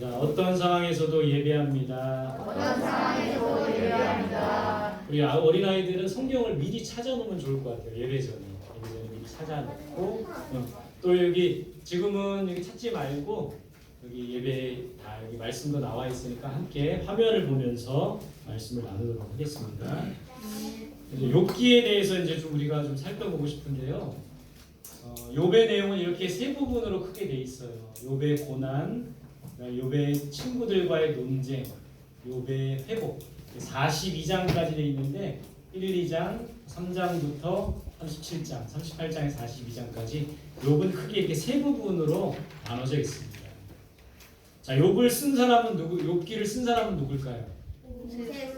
어떤 상황에서도 예배합니다. 어떤 상황에서도 예배합니다. 우리 어린아이들은 성경을 미리 찾아놓으면 좋을 것 같아요. 예배 전에 미리 찾아놓고 또 여기 지금은 여기 찾지 말고 여기 예배 다 여기 말씀도 나와 있으니까 함께 화면을 보면서 말씀을 나누도록 하겠습니다. 이제 욥기에 대해서 이제 좀 우리가 좀 살펴보고 싶은데요. 욥의 내용은 이렇게 세 부분으로 크게 돼 있어요. 욥의 고난, 욥의 친구들과의 논쟁, 욥의 회복. 42장까지 돼 있는데 1, 2장, 3장부터 37장, 38장에서 42장까지 욥은 크게 이렇게 세 부분으로 나눠져 있습니다. 자, 욥을 쓴 사람은 누구? 욥기를 쓴 사람은 누굴까요? 네,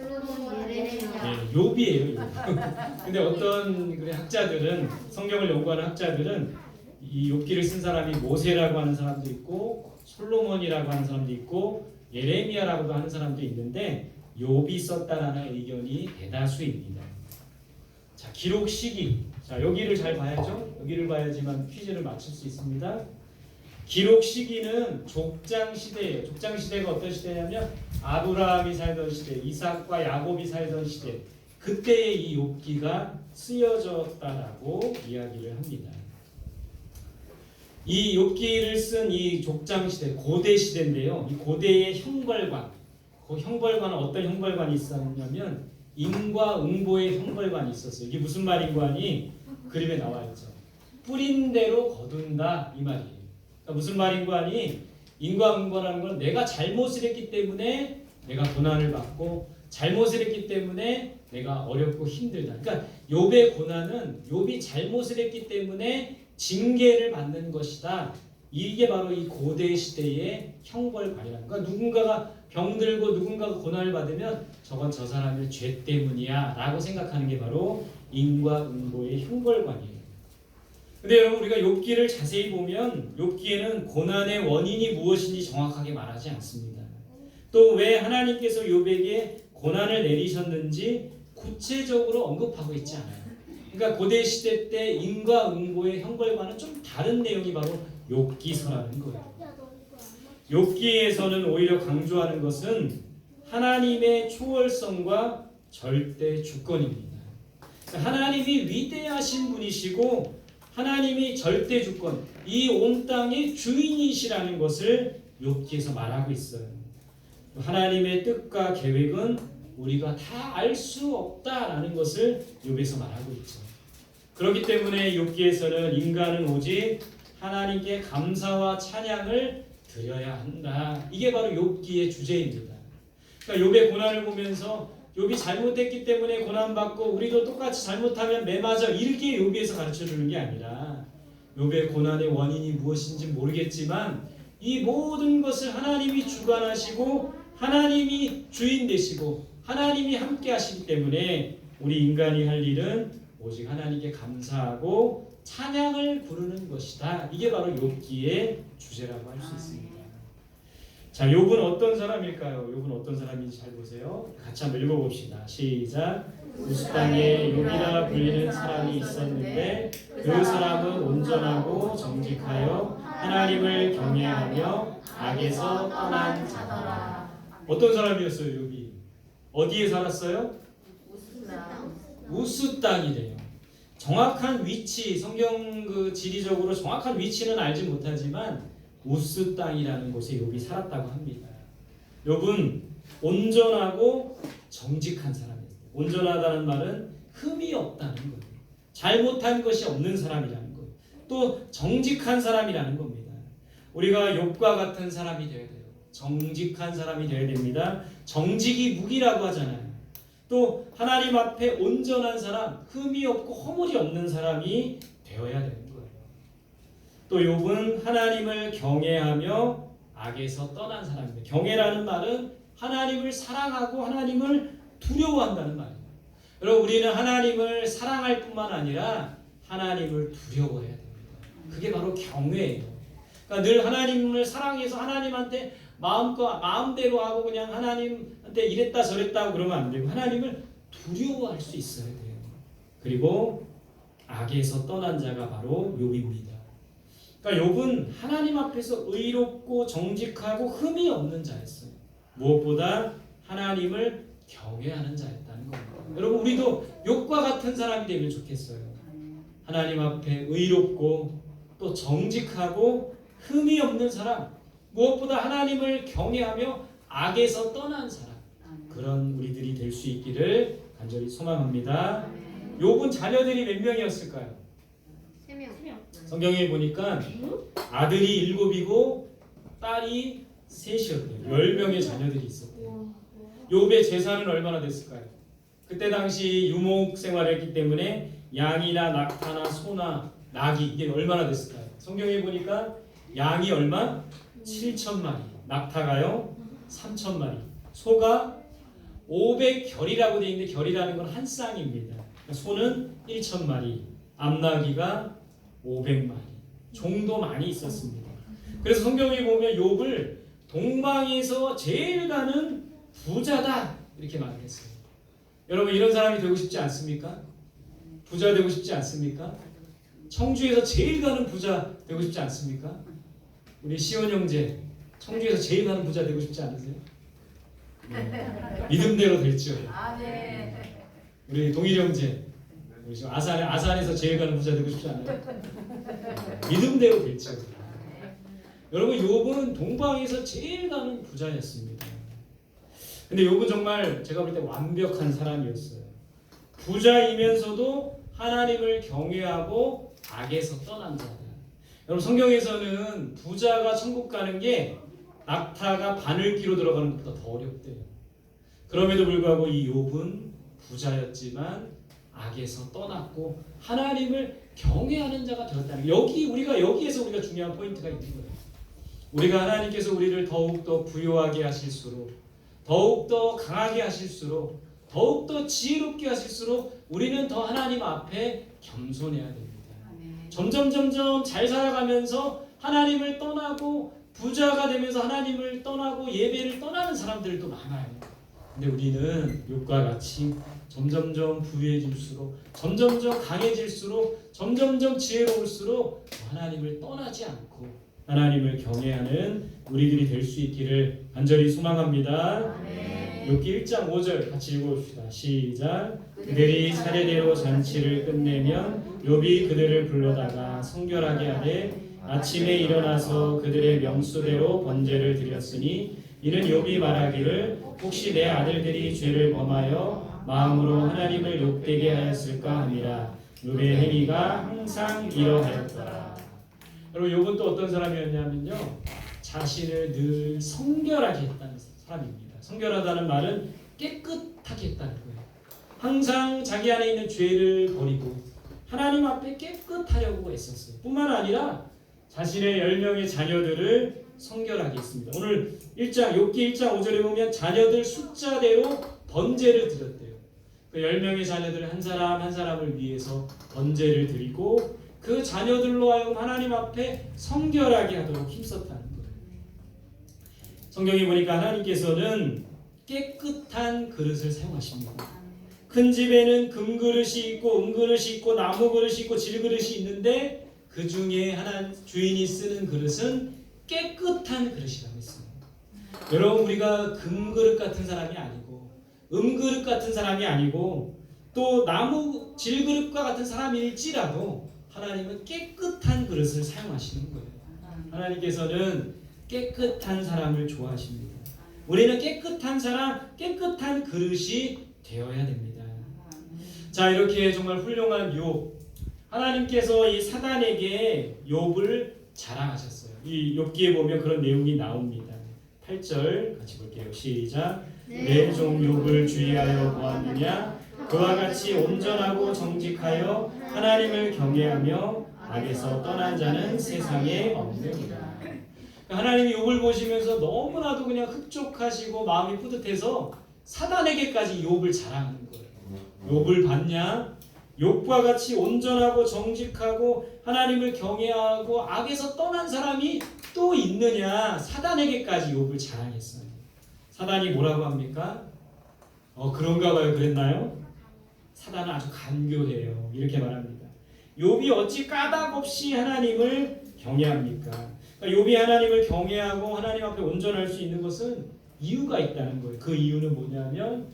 욥이에요. 욥. 근데 어떤 학자들은 성경을 연구하는 학자들은 이 욥기를 쓴 사람이 모세라고 하는 사람도 있고 솔로몬이라고 하는 사람도 있고 예레미야라고도 하는 사람도 있는데 욥이 썼다라는 의견이 대다수입니다. 자, 기록 시기. 자, 여기를 잘 봐야죠. 여기를 봐야지만 퀴즈를 맞출 수 있습니다. 기록 시기는 족장 시대예요. 족장 시대가 어떤 시대냐면 아브라함이 살던 시대, 이삭과 야곱이 살던 시대. 그때에 이 욥기가 쓰여졌다라고 이야기를 합니다. 이 욥기를 쓴 이 족장 시대, 고대 시대인데요. 이 고대의 형벌관, 그 형벌관은 어떤 형벌관이 있었냐면 인과응보의 형벌관이 있었어요. 이게 무슨 말인관이 그림에 나와 있죠. 뿌린 대로 거둔다 이 말이에요. 그러니까 무슨 말인관이 인과응보라는 건 내가 잘못을 했기 때문에 내가 고난을 받고 잘못을 했기 때문에 내가 어렵고 힘들다. 그러니까 욥의 고난은 욥이 잘못을 했기 때문에 징계를 받는 것이다. 이게 바로 이 고대 시대의 형벌관이라는 거야. 누군가가 병들고 누군가가 고난을 받으면 저건 저 사람의 죄 때문이야 라고 생각하는 게 바로 인과응보의 형벌관이에요. 근데 여러분 우리가 욥기를 자세히 보면 욥기에는 고난의 원인이 무엇인지 정확하게 말하지 않습니다. 또 왜 하나님께서 욥에게 고난을 내리셨는지 구체적으로 언급하고 있지 않아요. 그러니까 고대 시대 때 인과응보의 형벌과는 좀 다른 내용이 바로 욥기서라는 거예요. 욥기에서는 오히려 강조하는 것은 하나님의 초월성과 절대 주권입니다. 그러니까 하나님이 위대하신 분이시고 하나님이 절대 주권, 이 온 땅의 주인이시라는 것을 욥기에서 말하고 있어요. 하나님의 뜻과 계획은 우리가 다 알 수 없다라는 것을 욥에서 말하고 있죠. 그렇기 때문에 욥기에서는 인간은 오직 하나님께 감사와 찬양을 드려야 한다. 이게 바로 욥기의 주제입니다. 그러니까 욥의 고난을 보면서 욥이 잘못했기 때문에 고난받고 우리도 똑같이 잘못하면 매맞아 이렇게 욥에서 가르쳐주는 게 아니라 욥의 고난의 원인이 무엇인지 모르겠지만 이 모든 것을 하나님이 주관하시고 하나님이 주인 되시고 하나님이 함께 하시기 때문에 우리 인간이 할 일은 오직 하나님께 감사하고 찬양을 부르는 것이다. 이게 바로 욥기의 주제라고 할 수 있습니다. 자, 욥은 어떤 사람일까요? 욥은 어떤 사람인지 잘 보세요. 같이 한번 읽어봅시다. 시작. 우스 땅에 욥이라 불리는 사람이 있었는데 그 사람은 온전하고 정직하여 하나님을 경외하며 악에서 떠난 자더라. 어떤 사람이었어요, 욥이? 어디에 살았어요? 우스 땅이래요. 정확한 위치, 성경 지리적으로 정확한 위치는 알지 못하지만 우스 땅이라는 곳에 욥이 살았다고 합니다. 욥은 온전하고 정직한 사람이었어요. 온전하다는 말은 흠이 없다는 거예요. 잘못한 것이 없는 사람이라는 거예요. 또 정직한 사람이라는 겁니다. 우리가 욥과 같은 사람이 되어야 돼요. 정직한 사람이 되어야 됩니다. 정직이 무기라고 하잖아요. 또 하나님 앞에 온전한 사람, 흠이 없고 허물이 없는 사람이 되어야 되는 거예요. 또 욥은 하나님을 경외하며 악에서 떠난 사람입니다. 경외라는 말은 하나님을 사랑하고 하나님을 두려워한다는 말이에요. 여러분 우리는 하나님을 사랑할 뿐만 아니라 하나님을 두려워해야 됩니다. 그게 바로 경외예요. 그러니까 늘 하나님을 사랑해서 하나님한테 마음대로 하고 그냥 하나님한테 이랬다 저랬다 그러면 안 되고 하나님을 두려워할 수 있어야 돼요. 그리고 악에서 떠난 자가 바로 욥입니다. 그러니까 욥은 하나님 앞에서 의롭고 정직하고 흠이 없는 자였어요. 무엇보다 하나님을 경외하는 자였다는 겁니다. 여러분 우리도 욥과 같은 사람이 되면 좋겠어요. 하나님 앞에 의롭고 또 정직하고 흠이 없는 사람, 무엇보다 하나님을 경외하며 악에서 떠난 사람, 그런 우리들이 될 수 있기를 간절히 소망합니다. 욥은 자녀들이 몇 명이었을까요? 3명. 성경에 보니까 아들이 7이고 딸이 3이었대요. 10명의 자녀들이 있었대요. 욥의 재산은 얼마나 됐을까요? 그때 당시 유목 생활을 했기 때문에 양이나 낙타나 소나 낙이 이게 얼마나 됐을까요? 성경에 보니까 양이 얼마? 7,000마리, 낙타가요 3,000마리, 소가 500결이라고 되어 있는데 결이라는 건 한 쌍입니다. 소는 1,000마리, 암나귀가 500마리 정도 많이 있었습니다. 그래서 성경에 보면 욥을 동방에서 제일 가는 부자다 이렇게 말을 했어요. 여러분 이런 사람이 되고 싶지 않습니까? 부자 되고 싶지 않습니까? 청주에서 제일 가는 부자 되고 싶지 않습니까? 우리 시온 형제 청주에서 제일 가는 부자 되고 싶지 않으세요? 네. 믿음대로 될지요. 우리 동일 형제 우리 지금 아산에서 제일 가는 부자 되고 싶지 않아요? 믿음대로 될지요. 여러분 욥은 동방에서 제일 가는 부자였습니다. 근데 욥은 정말 제가 볼 때 완벽한 사람이었어요. 부자이면서도 하나님을 경외하고 악에서 떠난 자다. 여러분 성경에서는 부자가 천국 가는 게 낙타가 바늘기로 들어가는 것보다 더 어렵대요. 그럼에도 불구하고 이 욥은 부자였지만 악에서 떠났고 하나님을 경외하는 자가 되었다는 거예요. 여기에서 우리가 중요한 포인트가 있는 거예요. 우리가 하나님께서 우리를 더욱더 부요하게 하실수록, 더욱더 강하게 하실수록, 더욱더 지혜롭게 하실수록 우리는 더 하나님 앞에 겸손해야 됩니다. 점점 잘 살아가면서 하나님을 떠나고 부자가 되면서 하나님을 떠나고 예배를 떠나는 사람들도 많아요. 근데 우리는 욥과 같이 점점점 부유해질수록, 점점점 강해질수록, 점점점 지혜로울수록 하나님을 떠나지 않고 하나님을 경외하는 우리들이 될 수 있기를 간절히 소망합니다. 욥기 1장 5절 같이 읽어봅시다. 시작. 그들이 차례대로 잔치를 끝내면 욥이 그들을 불러다가 성결하게 하되 아침에 일어나서 그들의 명수대로 번제를 드렸으니 이는 욥이 말하기를 혹시 내 아들들이 죄를 범하여 마음으로 하나님을 욕되게 하였을까 합니다. 욥의 행위가 항상 이러하였더라. 여러분 욥은 또 어떤 사람이었냐면요, 자신을 늘 성결하게 했다는 사람입니다. 성결하다는 말은 깨끗하게 했다는 거예요. 항상 자기 안에 있는 죄를 버리고 하나님 앞에 깨끗하려고 애썼어요. 뿐만 아니라 자신의 10명의 자녀들을 성결하게 했습니다. 오늘 욥기 1장 5절에 보면 자녀들 숫자대로 번제를 드렸대요. 그 10명의 자녀들 한 사람 한 사람을 위해서 번제를 드리고 그 자녀들로 하여금 하나님 앞에 성결하게 하도록 힘썼다는 거예요. 성경에 보니까 하나님께서는 깨끗한 그릇을 사용하십니다. 큰 집에는 금그릇이 있고 은그릇이 있고 나무그릇이 있고 질그릇이 있는데 그 중에 하나 주인이 쓰는 그릇은 깨끗한 그릇이라고 했어요. 여러분 우리가 금그릇 같은 사람이 아니고 은그릇 같은 사람이 아니고 또 나무 질그릇과 같은 사람일지라도 하나님은 깨끗한 그릇을 사용하시는 거예요. 하나님께서는 깨끗한 사람을 좋아하십니다. 우리는 깨끗한 사람, 깨끗한 그릇이 되어야 됩니다. 자, 이렇게 정말 훌륭한 욥, 하나님께서 이 사단에게 욥을 자랑하셨어요. 이 욥기에 보면 그런 내용이 나옵니다. 8절 같이 볼게요. 시작. 내 종 욥을 주의하여 보았느냐? 그와 같이 온전하고 정직하여 하나님을 경외하며 악에서 떠난 자는 세상에 없느니라. 하나님이 욥을 보시면서 너무나도 그냥 흡족하시고 마음이 뿌듯해서 사단에게까지 욥을 자랑하는 거예요. 욥을 봤냐? 욥과 같이 온전하고 정직하고 하나님을 경외하고 악에서 떠난 사람이 또 있느냐? 사단에게까지 욥을 자랑했어요. 사단이 뭐라고 합니까? 그런가 봐요. 그랬나요? 사단은 아주 간교해요. 이렇게 말합니다. 욥이 어찌 까닭 없이 하나님을 경외합니까? 그러니까 욥이 하나님을 경외하고 하나님 앞에 온전할 수 있는 것은 이유가 있다는 거예요. 그 이유는 뭐냐면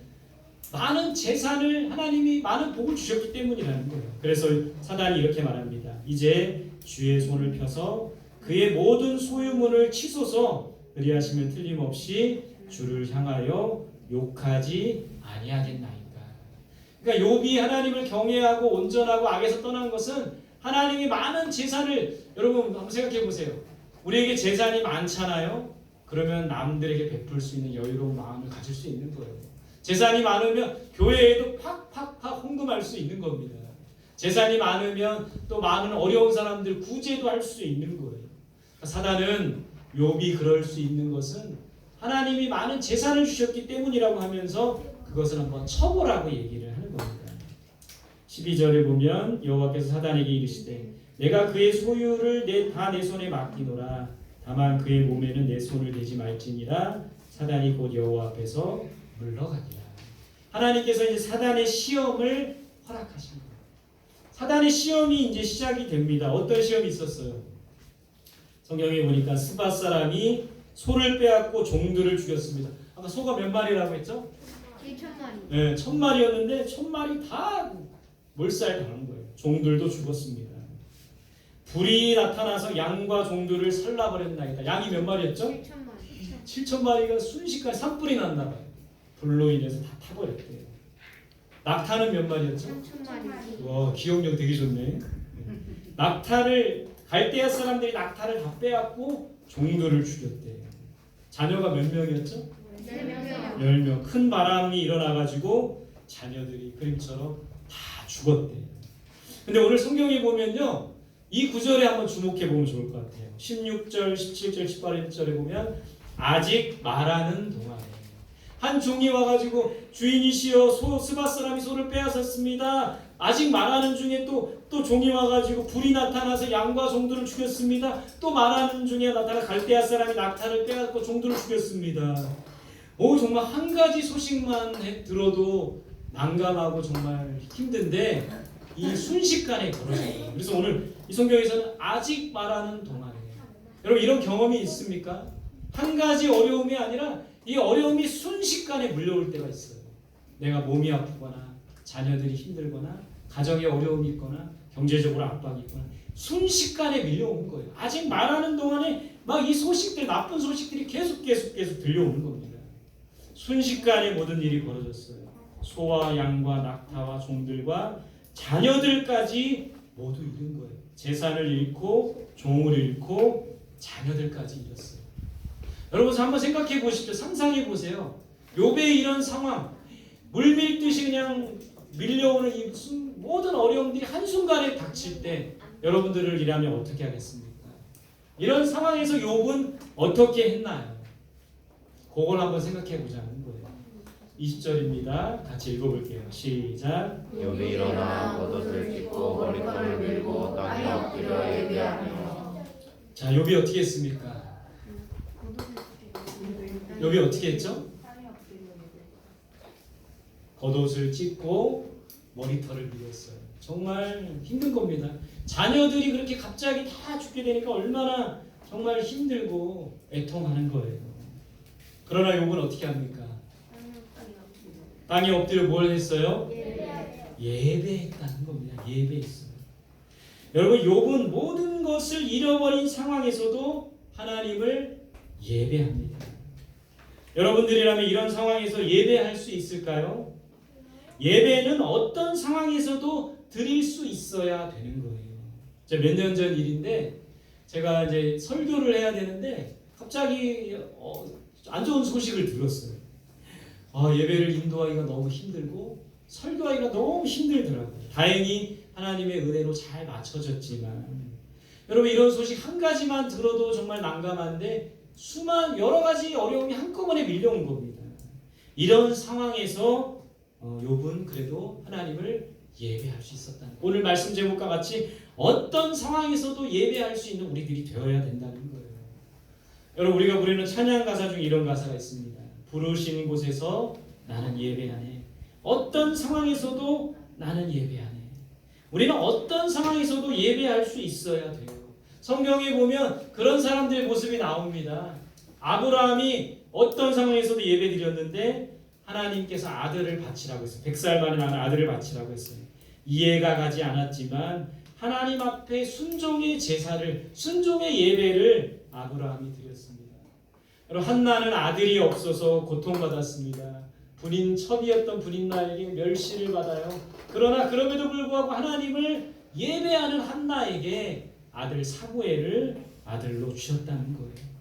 많은 재산을 하나님이 많은 복을 주셨기 때문이라는 거예요. 그래서 사단이 이렇게 말합니다. 이제 주의 손을 펴서 그의 모든 소유물을 치소서 그리하시면 틀림없이 주를 향하여 욕하지 아니하겠나이까. 그러니까 욥이 하나님을 경외하고 온전하고 악에서 떠난 것은 하나님이 많은 재산을 여러분 한번 생각해 보세요. 우리에게 재산이 많잖아요. 그러면 남들에게 베풀 수 있는 여유로운 마음을 가질 수 있는 거예요. 재산이 많으면 교회에도 팍팍팍 헌금할 수 있는 겁니다. 재산이 많으면 또 많은 어려운 사람들 구제도 할 수 있는 거예요. 사단은 욥이 그럴 수 있는 것은 하나님이 많은 재산을 주셨기 때문이라고 하면서 그것을 한번 쳐보라고 얘기를 하는 겁니다. 12절에 보면 여호와께서 사단에게 이르시되 내가 그의 소유를 다 내 손에 맡기노라. 다만 그의 몸에는 내 손을 대지 말지니라. 사단이 곧 여호와 앞에서 물러가니라. 하나님께서 이제 사단의 시험을 허락하십니다. 사단의 시험이 이제 시작이 됩니다. 어떤 시험이 있었어요? 성경에 보니까 스밧 사람이 소를 빼앗고 종들을 죽였습니다. 아까 소가 몇 마리라고 했죠? 1,000마리. 네, 1,000마리였는데 1,000마리 다 몰살당한 거예요. 종들도 죽었습니다. 불이 나타나서 양과 종들을 살라버렸나이다. 양이 몇 마리였죠? 7,000마리. 7,000마리가 순식간에 산불이 났나 봐요. 불로 인해서 다 타버렸대요. 낙타는 몇 마리였죠? 3,000마리. 와, 기억력 되게 좋네. 낙타를 갈대아 사람들이 낙타를 다 빼앗고 종들을 죽였대요. 자녀가 몇 명이었죠? 4명. 10명. 큰 바람이 일어나가지고 자녀들이 그림처럼 다 죽었대요. 근데 오늘 성경에 보면요, 이 구절에 한번 주목해 보면 좋을 것 같아요. 16절, 17절, 18절에 보면 아직 말하는 동안에 한 종이 와가지고 주인이시여 스밧 사람이 소를 빼앗았습니다. 아직 말하는 중에 또 종이 와가지고 불이 나타나서 양과 종들을 죽였습니다. 또 말하는 중에 나타나 갈대아 사람이 낙타를 빼앗고 종들을 죽였습니다. 오, 정말 한 가지 소식만 들어도 난감하고 정말 힘든데 이 순식간에 벌어져요. 그래서 오늘 이 성경에서는 아직 말하는 동안에 여러분 이런 경험이 있습니까? 한 가지 어려움이 아니라 이 어려움이 순식간에 물려올 때가 있어요. 내가 몸이 아프거나 자녀들이 힘들거나 가정에 어려움이 있거나 경제적으로 압박이 있거나 순식간에 밀려오는 거예요. 아직 말하는 동안에 막 이 소식들, 나쁜 소식들이 계속 들려오는 겁니다. 순식간에 모든 일이 벌어졌어요. 소와 양과 낙타와 종들과 자녀들까지 모두 잃은 거예요. 재산을 잃고 종을 잃고 자녀들까지 잃었어요. 여러분 한번 생각해 보십시오. 상상해 보세요. 욥의 이런 상황, 물밀듯이 그냥 밀려오는 이 모든 어려움들이 한순간에 닥칠 때 여러분들이라면 어떻게 하겠습니까? 이런 상황에서 욥은 어떻게 했나요? 그걸 한번 생각해 보자는 거예요. 20절입니다. 같이 읽어볼게요. 시작. 욥이 일어나 겉옷을 찢고 머리털을 밀고 땅에 엎드려 예배하며. 자, 욥이 어떻게 했습니까? 욥이 어떻게 했죠? 겉옷을 찢고 머리털을 밀었어요. 정말 힘든 겁니다. 자녀들이 그렇게 갑자기 다 죽게 되니까 얼마나 정말 힘들고 애통하는 거예요. 그러나 욥은 어떻게 합니까? 땅에 엎드려 뭘 했어요? 예배했다는 겁니다. 예배했어요. 여러분 욥은 모든 것을 잃어버린 상황에서도 하나님을 예배합니다. 여러분들이라면 이런 상황에서 예배할 수 있을까요? 예배는 어떤 상황에서도 드릴 수 있어야 되는 거예요. 몇 년 전 일인데 제가 이제 설교를 해야 되는데 갑자기 안 좋은 소식을 들었어요. 예배를 인도하기가 너무 힘들고 설교하기가 너무 힘들더라고요. 다행히 하나님의 은혜로 잘 맞춰졌지만 여러분 이런 소식 한 가지만 들어도 정말 난감한데 여러 가지 어려움이 한꺼번에 밀려온 겁니다. 이런 상황에서 욥은 그래도 하나님을 예배할 수 있었다는 거예요. 오늘 말씀 제목과 같이 어떤 상황에서도 예배할 수 있는 우리들이 되어야 된다는 거예요. 여러분 우리가 부르는 찬양 가사 중에 이런 가사가 있습니다. 부르신 곳에서 나는 예배하네. 어떤 상황에서도 나는 예배하네. 우리는 어떤 상황에서도 예배할 수 있어야 돼요. 성경에 보면 그런 사람들의 모습이 나옵니다. 아브라함이 어떤 상황에서도 예배드렸는데 하나님께서 아들을 바치라고 했어요. 100살 만에 나는 아들을 바치라고 했어요. 이해가 가지 않았지만 하나님 앞에 순종의 제사를, 순종의 예배를 아브라함이 드렸습니다. 여러분, 한나는 아들이 없어서 고통받았습니다. 첩이었던 분인나에게 멸시를 받아요. 그러나 그럼에도 불구하고 하나님을 예배하는 한나에게 아들 사무엘을 아들로 주셨다는 거예요.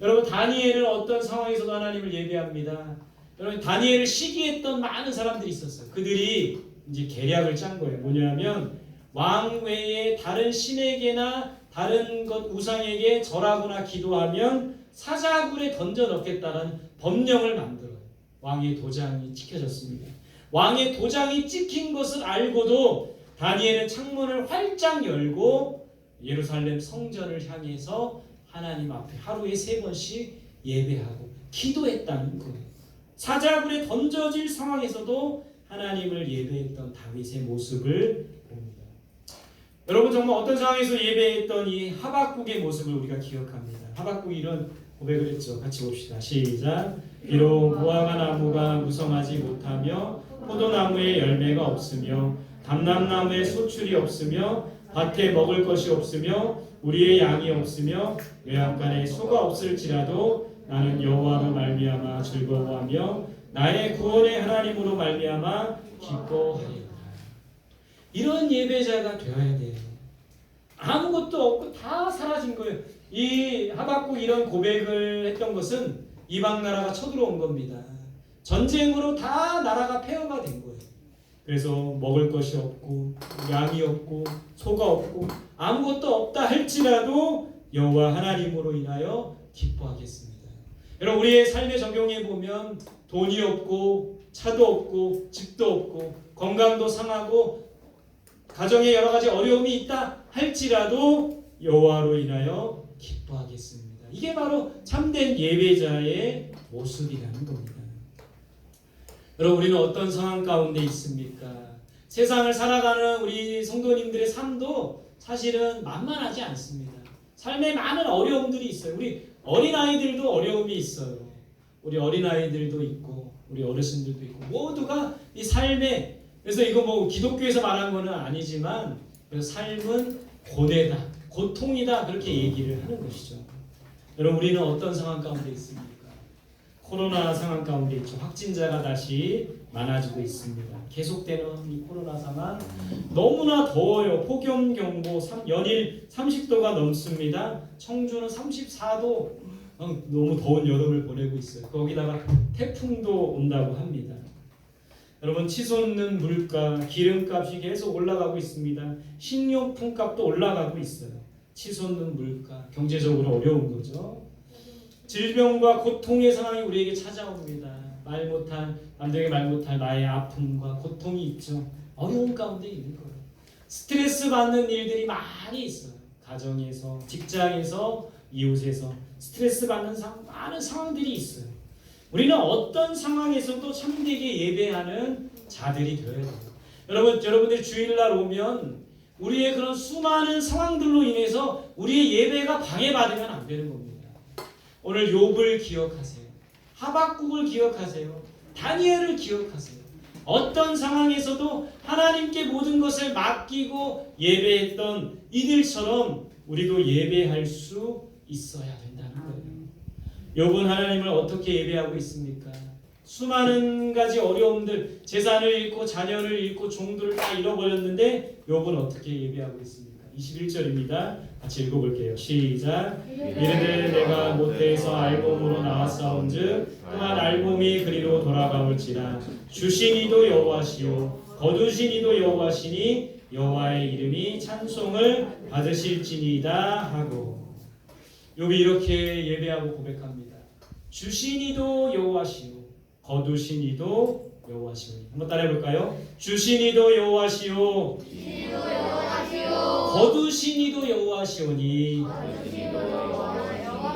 여러분, 다니엘은 어떤 상황에서도 하나님을 예배합니다. 여러분, 다니엘을 시기했던 많은 사람들이 있었어요. 그들이 이제 계략을 짠 거예요. 뭐냐면 왕 외에 다른 신에게나 다른 것 우상에게 절하거나 기도하면 사자굴에 던져 넣겠다는 법령을 만들어요. 왕의 도장이 찍혀졌습니다. 왕의 도장이 찍힌 것을 알고도 다니엘은 창문을 활짝 열고 예루살렘 성전을 향해서 하나님 앞에 하루에 3번씩 예배하고 기도했다는 거예요. 사자굴에 던져질 상황에서도 하나님을 예배했던 다윗의 모습을 봅니다. 여러분, 정말 어떤 상황에서 예배했던 이 하박국의 모습을 우리가 기억합니다. 하박국이 이런 고백을 했죠. 같이 봅시다. 시작. 비록 무화과 나무가 무성하지 못하며 포도나무에 열매가 없으며 감람나무에 소출이 없으며 밭에 먹을 것이 없으며 우리의 양이 없으며 외양간에 소가 없을지라도 나는 여호와로 말미암아 즐거워하며 나의 구원의 하나님으로 말미암아 기뻐하리라. 이런 예배자가 되어야 돼요. 아무것도 없고 다 사라진 거예요. 이 하박국 이런 고백을 했던 것은 이방 나라가 쳐들어온 겁니다. 전쟁으로 다 나라가 폐허가 된 거예요. 그래서 먹을 것이 없고 양이 없고 소가 없고 아무것도 없다 할지라도 여호와 하나님으로 인하여 기뻐하겠습니다. 여러분, 우리의 삶의 적용해 보면 돈이 없고 차도 없고 집도 없고 건강도 상하고 가정에 여러 가지 어려움이 있다 할지라도 여호와로 인하여 기뻐하겠습니다. 이게 바로 참된 예배자의 모습이라는 겁니다. 여러분, 우리는 어떤 상황 가운데 있습니까? 세상을 살아가는 우리 성도님들의 삶도 사실은 만만하지 않습니다. 삶에 많은 어려움들이 있어요. 우리 어린아이들도 어려움이 있어요. 우리 어린아이들도 있고 우리 어르신들도 있고 모두가 이 삶에, 그래서 이거 뭐 기독교에서 말한 거는 아니지만 삶은 고뇌다, 고통이다, 그렇게 얘기를 하는 것이죠. 여러분, 우리는 어떤 상황 가운데 있습니까? 코로나 상황 가운데 있죠. 확진자가 다시 많아지고 있습니다. 계속되는 이 코로나 상황, 너무나 더워요. 폭염경보 연일 30도가 넘습니다. 청주는 34도, 너무 더운 여름을 보내고 있어요. 거기다가 태풍도 온다고 합니다. 여러분, 치솟는 물가, 기름값이 계속 올라가고 있습니다. 식료품 값도 올라가고 있어요. 치솟는 물가, 경제적으로 어려운 거죠. 질병과 고통의 상황이 우리에게 찾아옵니다. 남들에게 말 못할 나의 아픔과 고통이 있죠. 어려운 가운데 있는 거예요. 스트레스 받는 일들이 많이 있어요. 가정에서, 직장에서, 이웃에서 스트레스 받는 많은 상황들이 있어요. 우리는 어떤 상황에서도 참되게 예배하는 자들이 되어야 돼요. 여러분들 주일날 오면 우리의 그런 수많은 상황들로 인해서 우리의 예배가 방해받으면 안 되는 겁니다. 오늘 욥을 기억하세요. 하박국을 기억하세요. 다니엘을 기억하세요. 어떤 상황에서도 하나님께 모든 것을 맡기고 예배했던 이들처럼 우리도 예배할 수 있어야 된다는 거예요. 욥은 하나님을 어떻게 예배하고 있습니까? 수많은 가지 어려움들, 재산을 잃고 자녀를 잃고 종들을 다 잃어버렸는데 욥은 어떻게 예배하고 있습니까? 21절입니다. 같이 읽어볼게요. 시작. 이르되 내가 모태에서 알봄으로 나왔사온즉 또한 알봄이 그리로 돌아가올지라. 주시니도 여호와시요 거두시니도 여호와시니 여호와의 이름이 찬송을 받으실지니이다 하고. 욥이 이렇게 예배하고 고백합니다. 주시니도 여호와시요 거두시니도 여호와시오니. 한번 따라해볼까요? 주시니도 여호와시요 거두시니도 여호와시오니.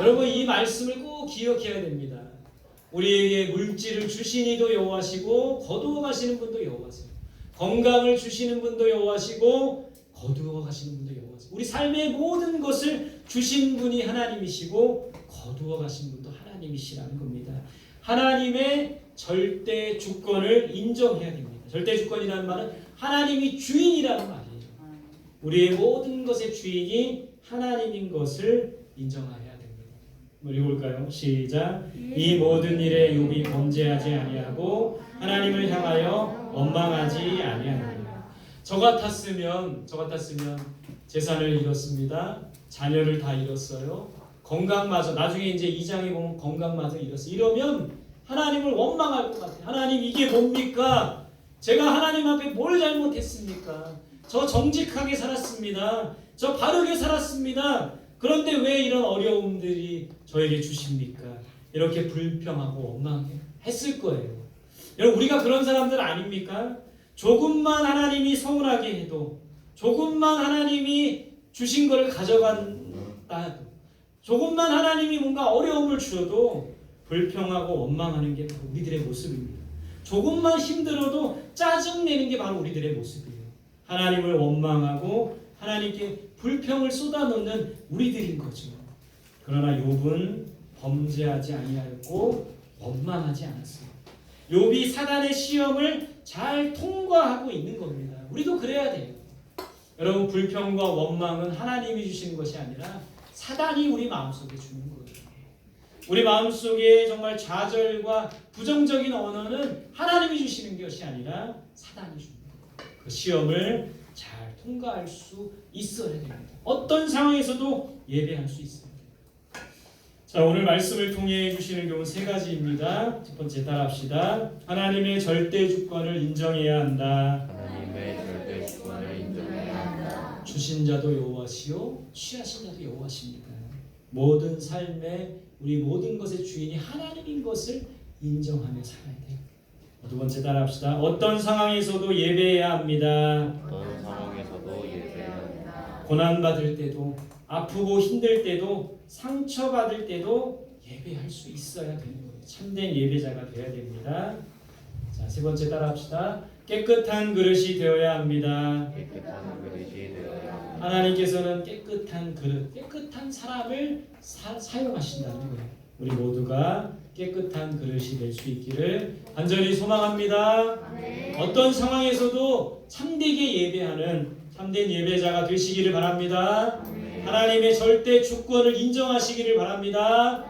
여러분, 이 말씀을 꼭 기억해야 됩니다. 우리에게 물질을 주시니도 여호와시고 거두어 가시는 분도 여호와세요. 건강을 주시는 분도 여호와시고 거두어 가시는 분도 여호와세요. 것, 우리 삶의 모든 것을 주신 분이 하나님이시고 거두어 가신 분도 하나님이시라는 겁니다. 하나님의 절대 주권을 인정해야 됩니다. 절대 주권이라는 말은 하나님이 주인이라는 말이에요. 우리의 모든 것의 주인이 하나님인 것을 인정해야 됩니다. 한번 읽어볼까요? 시작. 이 모든 일에 욥이 범죄하지 아니하고 하나님을 향하여 원망하지 아니하느니라. 저 같았으면 재산을 잃었습니다. 자녀를 다 잃었어요. 건강마저, 나중에 이제 2장에 보면 건강마저 잃었어요. 이러면 하나님을 원망할 것 같아요. 하나님, 이게 뭡니까? 제가 하나님 앞에 뭘 잘못했습니까? 저 정직하게 살았습니다. 저 바르게 살았습니다. 그런데 왜 이런 어려움들이 저에게 주십니까? 이렇게 불평하고 원망했을 거예요. 여러분, 우리가 그런 사람들 아닙니까? 조금만 하나님이 서운하게 해도, 조금만 하나님이 주신 것을 가져간다 해도, 조금만 하나님이 뭔가 어려움을 주어도 불평하고 원망하는 게 바로 우리들의 모습입니다. 조금만 힘들어도 짜증내는 게 바로 우리들의 모습이에요. 하나님을 원망하고 하나님께 불평을 쏟아놓는 우리들인 거죠. 그러나 욥은 범죄하지 아니하였고 원망하지 않았어요. 욥이 사단의 시험을 잘 통과하고 있는 겁니다. 우리도 그래야 돼요. 여러분, 불평과 원망은 하나님이 주시는 것이 아니라 사단이 우리 마음속에 주는 거예요. 우리 마음속에 정말 좌절과 부정적인 언어는 하나님이 주시는 것이 아니라 사단이 주는 거예요. 그 시험을 잘 통과할 수 있어야 됩니다. 어떤 상황에서도 예배할 수 있습니다. 자, 오늘 말씀을 통해 주시는 교훈 세 가지입니다. 첫 번째 따라합시다. 하나님의 절대 주권을 인정해야 한다. 하나님의 절대 주권을 인정해야 한다. 주신 자도 여호와시요 취하신 자도 여호와십니다. 모든 삶에 우리 모든 것의 주인이 하나님인 것을 인정하며 살아야 돼요. 두 번째 따라합시다. 어떤 상황에서도 예배해야 합니다. 어떤 상황에서도 예배해야 한다. 고난받을 때도, 아프고 힘들 때도, 상처받을 때도 예배할 수 있어야 되는 거예요. 참된 예배자가 되어야 됩니다. 자, 세 번째 따라합시다. 깨끗한 그릇이 되어야 합니다. 깨끗한 그릇이 되어야 한다. 하나님께서는 깨끗한 그릇, 깨끗한 사람을 사용하신다는 거예요. 우리 모두가 깨끗한 그릇이 될 수 있기를 간절히 소망합니다. 어떤 상황에서도 참되게 예배하는 참된 예배자가 되시기를 바랍니다. 하나님의 절대 주권을 인정하시기를 바랍니다.